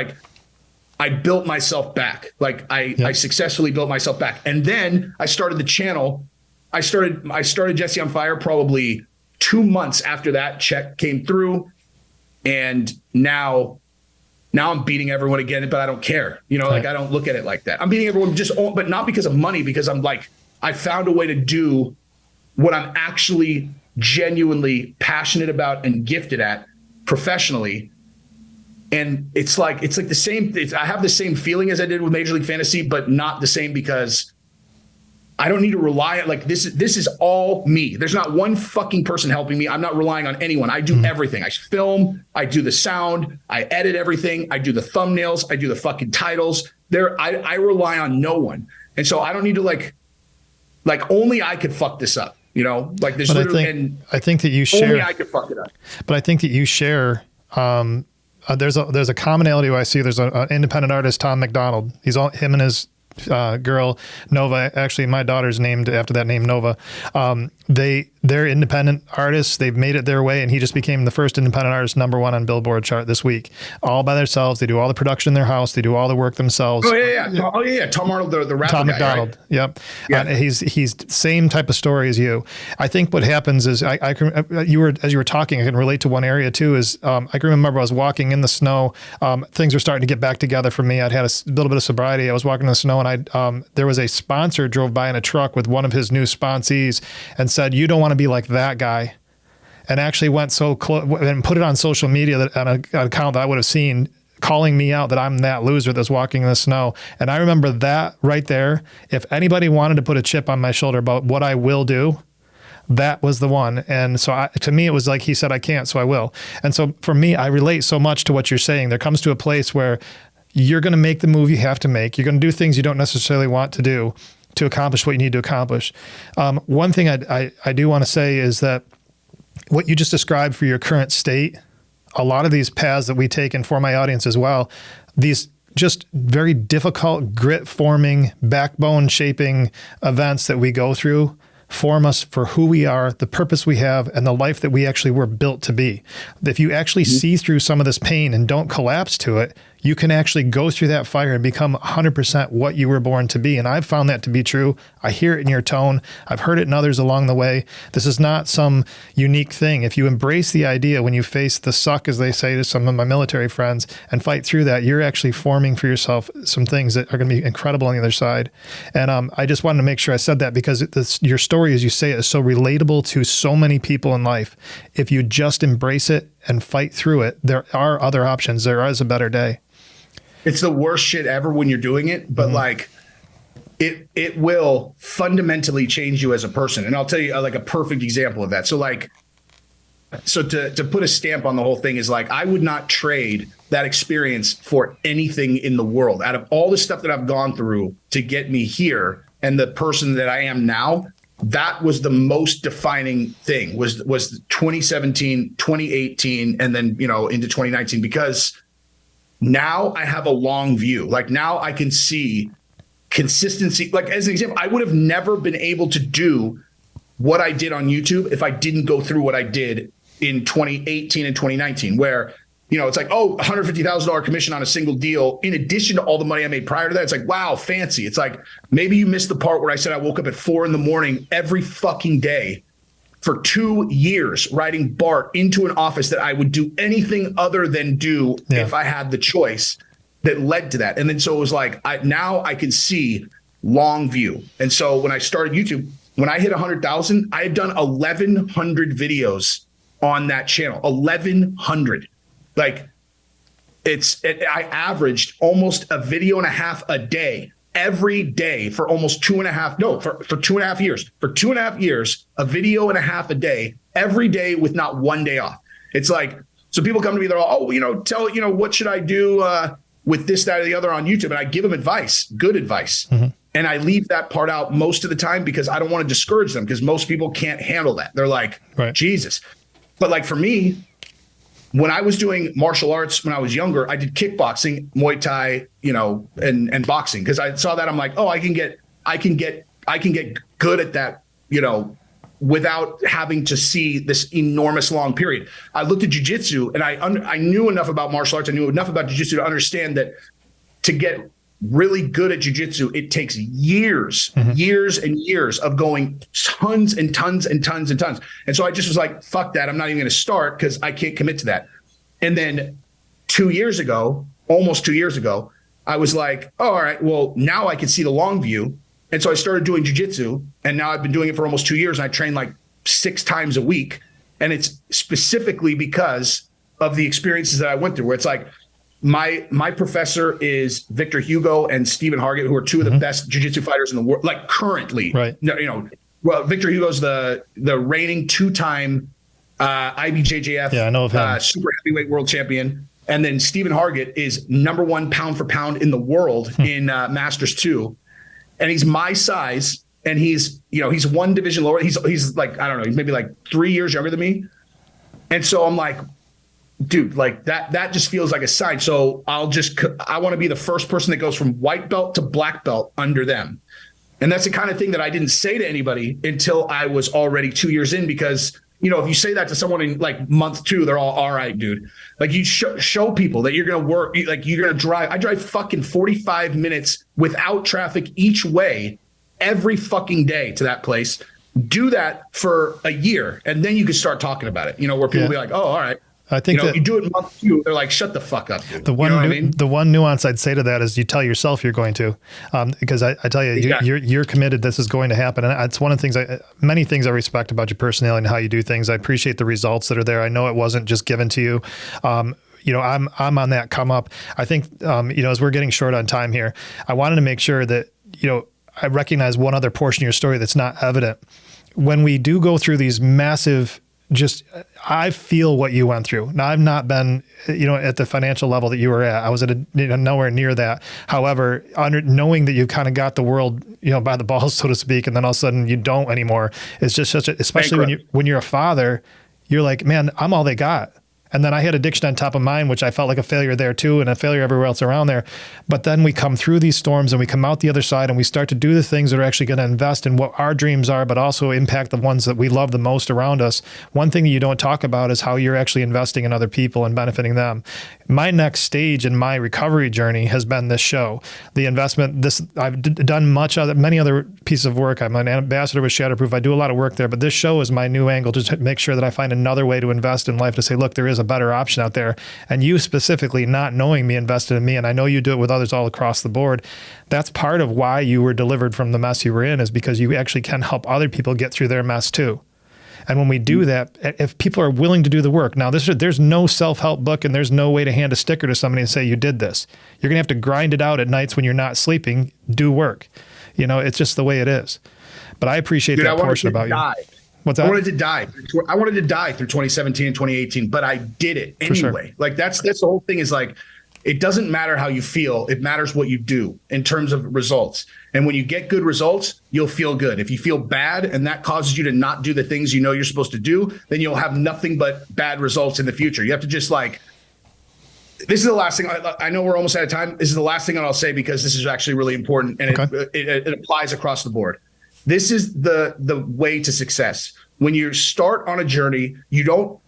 I built myself back. I successfully built myself back. And then I started the channel. I started Jesse on Fire probably 2 months after that check came through. And now I'm beating everyone again, but I don't care. I don't look at it like that. I'm beating everyone but not because of money, because I'm I found a way to do what I'm actually genuinely passionate about and gifted at professionally. And it's the same. I have the same feeling as I did with Major League Fantasy, but not the same, because I don't need to rely on like this is all me. There's not one fucking person helping me. I'm not relying on anyone. I do everything. I film, I do the sound, I edit everything, I do the thumbnails, I do the fucking titles. I rely on no one. And so I don't need to like only I could fuck this up, you know? Like there's literally I think that you share only I could fuck it up. But I think that you share there's a commonality where I see there's an independent artist, Tom McDonald. Him and his girl Nova, actually my daughter's named after that name, Nova. They're independent artists. They've made it their way, and he just became the first independent artist #1 on Billboard chart this week, all by themselves. They do all the production in their house. They do all the work themselves. Tom Arnold, the rapper Tom guy, McDonald. Right? Yep. Yeah. He's same type of story as you. I think what happens is as you were talking, I can relate to one area too. Is I can remember I was walking in the snow. Things were starting to get back together for me. I'd had a little bit of sobriety. I was walking in the snow, and there was a sponsor drove by in a truck with one of his new sponsees and said, "You don't want to be like that guy," and actually went so close and put it on social media that on an account that I would have seen, calling me out that I'm that loser that's walking in the snow. And I remember that right there. If anybody wanted to put a chip on my shoulder about what I will do, that was the one. And so to me, it was like he said, I can't, so I will. And so for me, I relate so much to what you're saying. There comes to a place where you're going to make the move you have to make. You're going to do things you don't necessarily want to do to accomplish what you need to accomplish. One thing I do want to say is that what you just described for your current state, a lot of these paths that we take, and for my audience as well, these just very difficult, grit forming, backbone shaping events that we go through form us for who we are, the purpose we have, and the life that we actually were built to be. If you actually see through some of this pain and don't collapse to it, you can actually go through that fire and become 100% what you were born to be. And I've found that to be true. I hear it in your tone. I've heard it in others along the way. This is not some unique thing. If you embrace the idea when you face the suck, as they say to some of my military friends, and fight through that, you're actually forming for yourself some things that are going to be incredible on the other side. And I just wanted to make sure I said that because your story, as you say, is so relatable to so many people in life. If you just embrace it and fight through it, there are other options. There is a better day. It's the worst shit ever when you're doing it, but like it will fundamentally change you as a person. And I'll tell you like a perfect example of that. So to put a stamp on the whole thing is like, I would not trade that experience for anything in the world. Out of all the stuff that I've gone through to get me here and the person that I am now, that was the most defining thing was 2017, 2018, and then, into 2019, because now I have a long view. Like now I can see consistency. Like as an example, I would have never been able to do what I did on YouTube if I didn't go through what I did in 2018 and 2019, where, it's like, $150,000 commission on a single deal. In addition to all the money I made prior to that, it's like, wow, fancy. It's like, maybe you missed the part where I said I woke up at 4 a.m. every fucking day for 2 years, writing Bart into an office that I would do anything other than do if I had the choice, that led to that. And then so it was like, now I can see long view. And so when I started YouTube, when I hit 100,000, I had done 1,100 videos on that channel. 1,100. Like I averaged almost a video and a half a day, every day for almost 2.5 years. For 2.5 years, a video and a half a day, every day with not one day off. It's like, so people come to me, they're all, what should I do with this, that, or the other on YouTube? And I give them advice, good advice. Mm-hmm. And I leave that part out most of the time because I don't want to discourage them, because most people can't handle that. They're like, right. Jesus. But like for me, when I was doing martial arts when I was younger, I did kickboxing, Muay Thai, and boxing, because I saw that. I'm like, I can get good at that, without having to see this enormous long period. I looked at jiu-jitsu and I knew enough about martial arts. I knew enough about jiu-jitsu to understand that to get really good at jiu-jitsu, it takes years and years of going tons and tons and tons and tons. And so I just was like, fuck that. I'm not even going to start because I can't commit to that. And then almost 2 years ago, I was like, all right, well, now I can see the long view. And so I started doing jiu-jitsu, and now I've been doing it for almost 2 years. And I train like 6 times a week. And it's specifically because of the experiences that I went through, where it's like, my professor is Victor Hugo and Stephen Hargett, who are two of the best jiu-jitsu fighters in the world, like currently. Right. Well, Victor Hugo's the reigning two-time IBJJF I know of him. super heavyweight world champion. And then Stephen Hargett is #1 pound for pound in the world in Masters 2. And he's my size, and he's one division lower. He's like, I don't know, he's maybe like 3 years younger than me. And so I'm like, dude, like that just feels like a sign. So I want to be the first person that goes from white belt to black belt under them. And that's the kind of thing that I didn't say to anybody until I was already 2 years in, because if you say that to someone in like month 2, they're all right, dude. Like you show people that you're going to work, like you're going to drive. I drive fucking 45 minutes without traffic each way every fucking day to that place. Do that for a year, and then you can start talking about it, where people be like, oh, all right. I think you do it in month 2, they're like, shut the fuck up, dude. The one nuance I'd say to that is you tell yourself you're going to, because I tell you, exactly. you're committed. This is going to happen. And it's one of the things, many things I respect about your personality and how you do things. I appreciate the results that are there. I know it wasn't just given to you. I'm on that come up. I think, as we're getting short on time here, I wanted to make sure that, I recognize one other portion of your story that's not evident. When we do go through these massive, I feel what you went through. Now, I've not been, at the financial level that you were at. I was at nowhere near that. However, knowing that you kind of got the world, by the balls, so to speak, and then all of a sudden you don't anymore, it's just especially when you're a father, you're like, man, I'm all they got. And then I had addiction on top of mine, which I felt like a failure there too, and a failure everywhere else around there. But then we come through these storms and we come out the other side and we start to do the things that are actually going to invest in what our dreams are, but also impact the ones that we love the most around us. One thing that you don't talk about is how you're actually investing in other people and benefiting them. My next stage in my recovery journey has been this show. The investment, I've done many other pieces of work. I'm an ambassador with Shatterproof. I do a lot of work there, but this show is my new angle to make sure that I find another way to invest in life, to say, look, there is a better option out there. And you specifically, not knowing me, invested in me. And I know you do it with others all across the board. That's part of why you were delivered from the mess you were in, is because you actually can help other people get through their mess too. And when we do that, if people are willing to do the work, now there's no self-help book and there's no way to hand a sticker to somebody and say, you did this. You're going to have to grind it out at nights when you're not sleeping, do work. It's just the way it is. But I appreciate that portion about you. What's that? I wanted to die. I wanted to die through 2017 and 2018, but I did it anyway. Sure. Like that's the whole thing, is like, it doesn't matter how you feel. It matters what you do in terms of results. And when you get good results, you'll feel good. If you feel bad and that causes you to not do the things you're supposed to do, then you'll have nothing but bad results in the future. You have to just this is the last thing. I know we're almost out of time. This is the last thing that I'll say, because this is actually really important, and it applies across the board. This is the way to success. When you start on a journey, you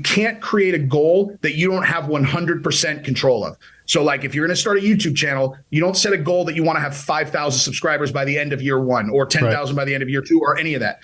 can't create a goal that you don't have 100% control of. So like, if you're going to start a YouTube channel, you don't set a goal that you want to have 5,000 subscribers by the end of year 1 or 10,000 by the end of year 2 or any of that.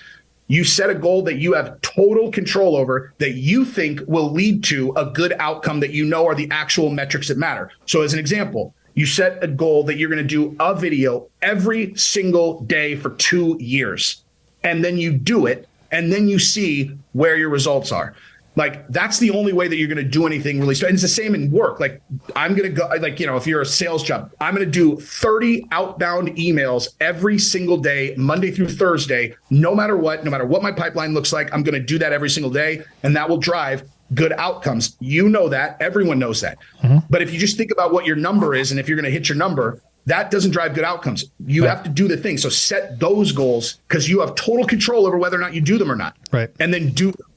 You set a goal that you have total control over, that you think will lead to a good outcome, that are the actual metrics that matter. So as an example, you set a goal that you're going to do a video every single day for 2 years, and then you do it, and then you see where your results are. Like, that's the only way that you're going to do anything really. And it's the same in work. Like, I'm going to go, if you're a sales job, I'm going to do 30 outbound emails every single day, Monday through Thursday, no matter what my pipeline looks like. I'm going to do that every single day, and that will drive good outcomes. That. Everyone knows that. Mm-hmm. But if you just think about what your number is, and if you're going to hit your number, that doesn't drive good outcomes. You have to do the thing. So set those goals, because you have total control over whether or not you do them or not. Right. And then do them.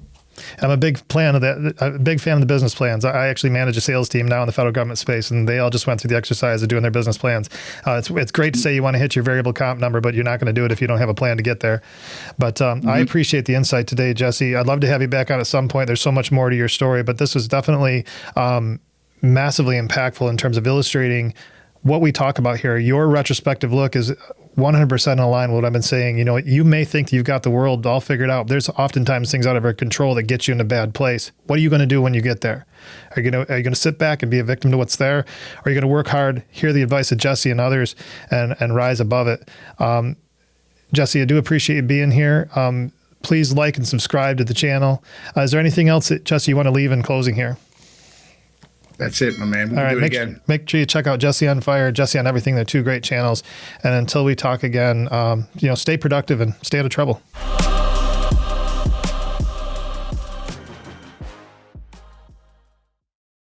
I'm a big fan of that. I'm a big fan of the business plans. I actually manage a sales team now in the federal government space, and they all just went through the exercise of doing their business plans. It's great to say you want to hit your variable comp number, but you're not going to do it if you don't have a plan to get there. But I appreciate the insight today, Jesse. I'd love to have you back on at some point. There's so much more to your story, but this was definitely massively impactful in terms of illustrating what we talk about here. Your retrospective look is 100% in line with what I've been saying. You may think that you've got the world all figured out. There's oftentimes things out of our control that get you in a bad place. What are you going to do when you get there? Are you going to sit back and be a victim to what's there? Or are you going to work hard, hear the advice of Jesse and others, and rise above it? Jesse, I do appreciate you being here. Please like and subscribe to the channel. Is there anything else that, Jesse, you want to leave in closing here? That's it, my man. We'll All right, do it again. make sure you check out Jesse on Fire, Jesse on Everything. They're two great channels. And until we talk again, stay productive and stay out of trouble.